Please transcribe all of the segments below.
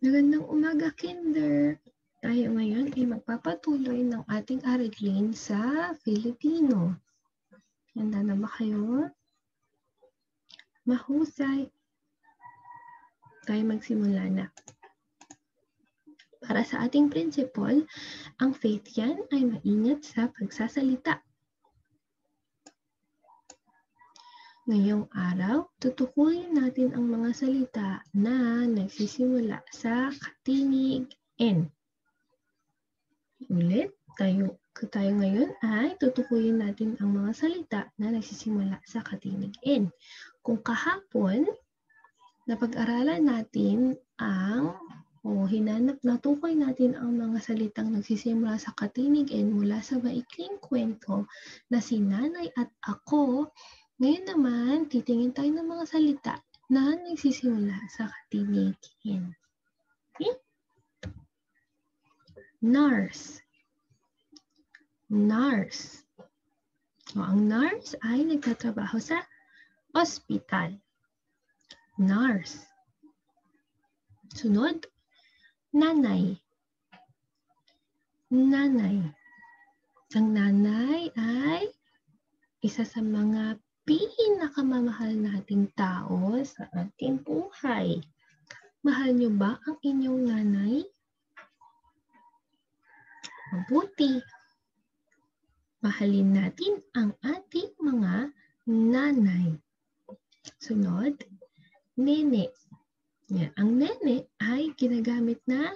Magandang umaga, Kinder. Tayo ngayon ay magpapatuloy ng ating aralin sa Filipino. Handa na ba kayo? Mahusay. Tayo magsimula na. Para sa ating principle, ang Faith yan ay maingat sa pagsasalita. Ngayong araw, tutukuyin natin ang mga salita na nagsisimula sa katinig N. Ulit, tayo ngayon ay tutukuyin natin ang mga salita na nagsisimula sa katinig N. Kung kahapon, napag-aralan natin natukoy natin ang mga salitang nagsisimula sa katinig N mula sa maikling kwento na si Nanay at Ako. Ngayon naman, titingin tayo ng mga salita na nagsisimula sa katinig N. Okay? Nurse. Nurse. Ang nurse ay nagtatrabaho sa ospital. Nurse. Sunod, nanay. Nanay. Ang nanay ay isa sa mga pinakamamahal nating tao sa ating buhay. Mahal niyo ba ang inyong nanay? Mabuti. Mahalin natin ang ating mga nanay. Sunod, nene. Yan. Ang nene ay ginagamit na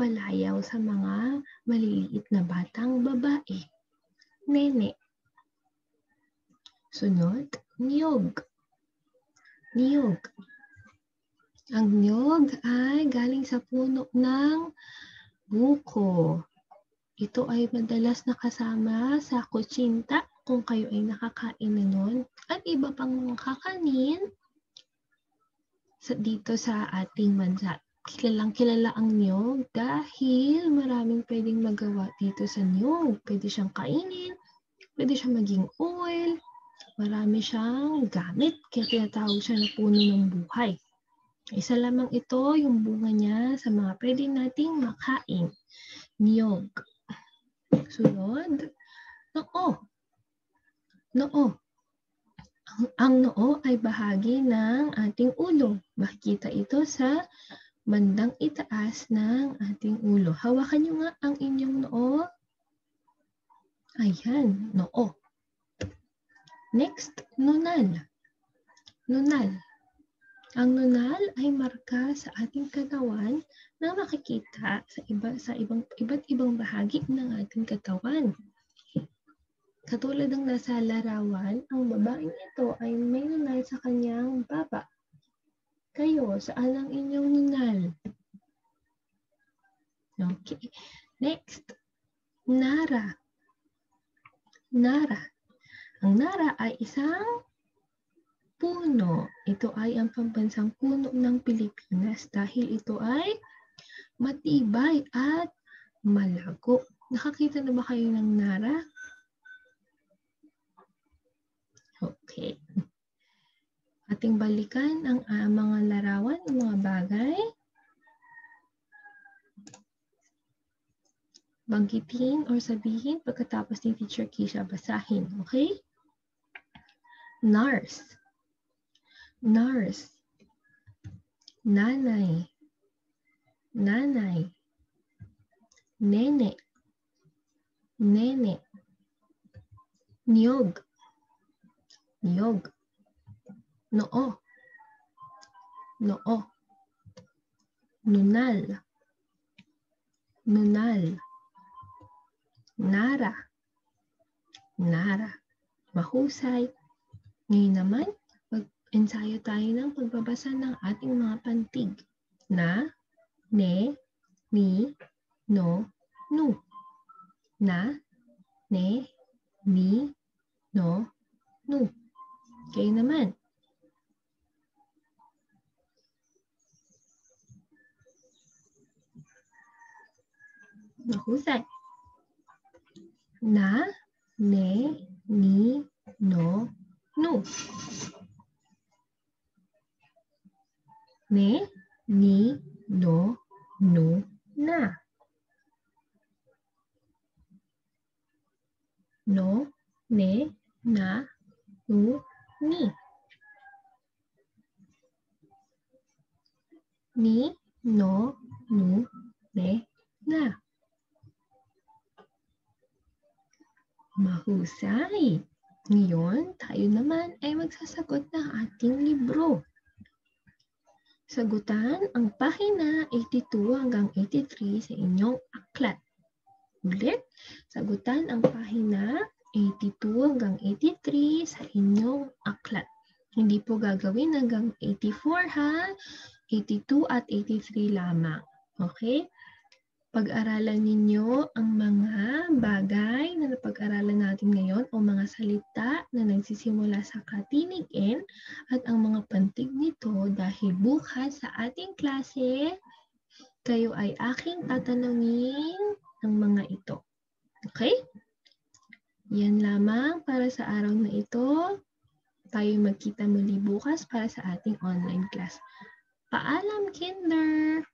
palayaw sa mga maliliit na batang babae. Nene. Sunod, niyog. Niyog. Ang niyog ay galing sa puno ng buko. Ito ay madalas nakasama sa kutsinta kung kayo ay nakakain na nun at iba pang mga kakanin dito sa ating bansa. Kilalang kilala ang niyog dahil maraming pwedeng magawa dito sa niyog. Pwede siyang kainin, pwede siyang maging oil, marami siyang gamit, kaya tinatawag siya na puno ng buhay. Isa lamang ito, yung bunga niya sa mga pwede nating makain. Niyog. Sunod, noo. Noo. Ang noo ay bahagi ng ating ulo. Makikita ito sa bandang itaas ng ating ulo. Hawakan niyo nga ang inyong noo. Ayan, noo. Next, nunal. Nunal. Ang nunal ay marka sa ating katawan na makikita sa iba't ibang bahagi ng ating katawan. Katulad ng nasa larawan, ang babaeng ito ay may nunal sa kanyang baba. Kayo, saan ang inyong nunal? Okay. Next, nara. Nara. Ang nara ay isang puno. Ito ay ang pambansang puno ng Pilipinas dahil ito ay matibay at malago. Nakakita na ba kayo ng nara? Okay. Ating balikan ang mga larawan, ang mga bagay. Banggitin or sabihin pagkatapos ni Teacher Keisha basahin. Okay? Nurse. Nurse. Nanay. Nanay. Nene. Nene. Niyog. Niyog. Noo. Noo. Nunal. Nunal. Nara. Nara. Mahusay. Ngayon naman, mag-ensayo tayo ng pagbabasa ng ating mga pantig. Na, ne, ni, no, nu. Na, ne, ni, no, nu. Kayo naman. Mahusay. Na, ne, ni, no, nu. Ne, ni, no, nu, na. No, ne, na, nu, ni. Ni, no, nu, ne, na. Mahusay! Ngayon, tayo naman ay magsasagot ng ating libro. Sagutan ang pahina 82 hanggang 83 sa inyong aklat. Ulit, sagutan ang pahina 82 hanggang 83 sa inyong aklat. Hindi po gagawin hanggang 84 ha, 82 at 83 lamang. Okay? Pag-aralan ninyo ang mga bagay na napag-aralan natin ngayon o mga salita na nagsisimula sa katinig N at ang mga pantig nito dahil bukas sa ating klase, kayo ay aking tatanungin ang mga ito. Okay? Yan lamang para sa araw na ito. Tayo magkita muli bukas para sa ating online class. Paalam, Kinder!